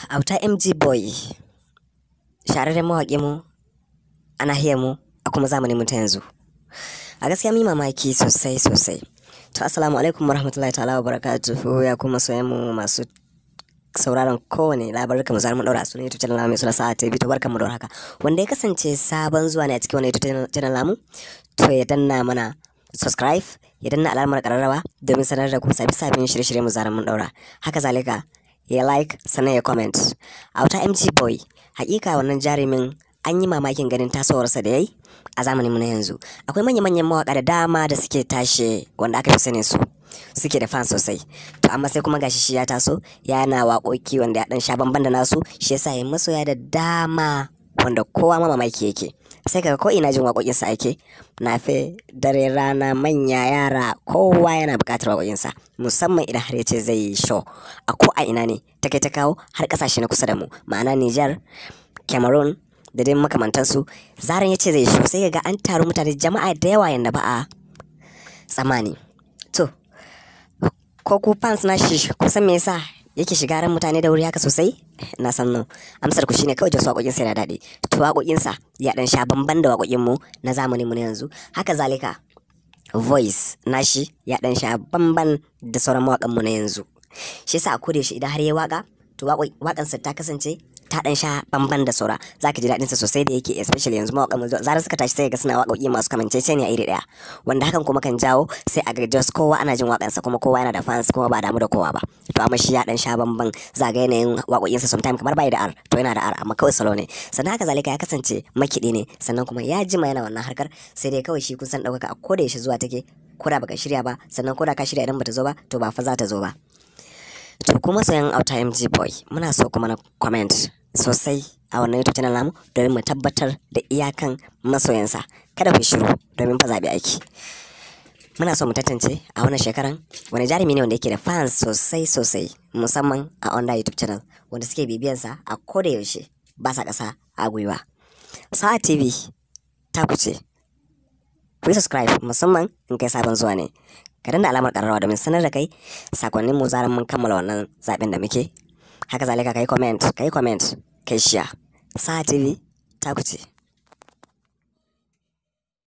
Auta MG Boy, shahararren mawaƙi mu a nahiyar mu a kuma zamanin mu ta yanzu. A gaskiya mun yi mamaki sosai sosai. To assalamu alaikum warahmatullahi ta'ala wa barakatuhu, ya kuma soyayyen mu masu sauraron kowane labarin mu zamu daura sunan YouTube channel mai suna Sa'a TV. To barkanmu da haka. Wanda ya kasance sabon zuwa ne a cikin wannan YouTube channel namu, to ya danna mana subscribe, ya danna alamar kararrawa domin sanar da ku sabbin shirye-shirye mu zaran mun daura. Haka zalika ya like sannan ya comment. Auta MG Boy, hakika wannan jarumin an yi mamakin ganin tasowarsa da yayi a zamanin mu na yanzu. Akwai manyan mawaka da dama da suke tashe wanda aka fi sani su suke da fans sosai, to amma sai kuma gashi shi ya taso yana waƙoƙi wanda ya dan sha bamban da nasu, shi yasa yayin masoya da dama wanda kowa ma mamaki yake. Sai kaga ko ina jin waƙoƙinsa ake, nafe dare rana manya yara kowa yana buƙatar waƙoƙinsa, musamman idan har yace zai yi show a ko a ina ne ta kai ta kawo har ƙasashe na kusa da mu, ma'ana Niger, Cameroon da dai makamantansu. Zaran yace zai yi show sai kaga an taru mutane jama'a da yawa yanda ba a tsammani. To ko ku fans na shi kusan me yasa yake shiga ran mutane da wuri haka sosai? Na san no amsar ku shine kawai wasu waƙoƙinsa yana daɗi. To waƙoƙinsa ya dan sha bamban da waƙoƙin mu na zamanin mu na yanzu. Haka zalika voice nashi ya dan sha bamban da sauran mawaƙan mu na yanzu. Shi yasa a koda yaushe idan har ya waƙa, to waƙansa ta kasance ta dan sha bamban da saura, zaka ji daɗinsa sosai da yake, especially yanzu mawaƙan mu zaran suka tashi sai ga suna waƙoƙi masu kamanceceniya iri ɗaya, wanda hakan kuma kan jawo sai a ga just kowa ana jin waƙansa kuma kowa yana da fans kuma ba damu da kowa ba. To amma shi ya dan sha bamban, zaga yanayin waƙoƙinsa sometimes kamar bai da ar, to yana da ar amma kawai salo ne. Sannan haka zalika ya kasance makiɗi ne, sannan kuma ya jima yana wannan harkar, sai dai kawai shi kun san ɗaukaka a koda yaushe zuwa take, koda baka shirya ba, sannan koda ka shirya idan bata zo ba to ba fa za ta zo ba. To kuma sayan Auta MG Boy, muna so kuma na comment sosai a wannan YouTube channel namu domin mu tabbatar da iyakan masoyansa. Kada ku shiru domin fa zaɓi aiki. Muna so mu tantance a wannan shekaran wani jarumi ne wanda yake da fans sosai sosai, musamman a under YouTube channel wanda suke bibiyansa a koda yaushe ba sa ƙasa a gwiwa. Sa'a TV ta kuce. Ku yi subscribe musamman in kai sabon zuwa ne. Ka danna alamar ƙararrawa domin sanar da kai sakonnin mu zaran mun kammala wannan zaɓen da muke. Haka zalika kai comment, kai share. Sa'a TV ta kuce.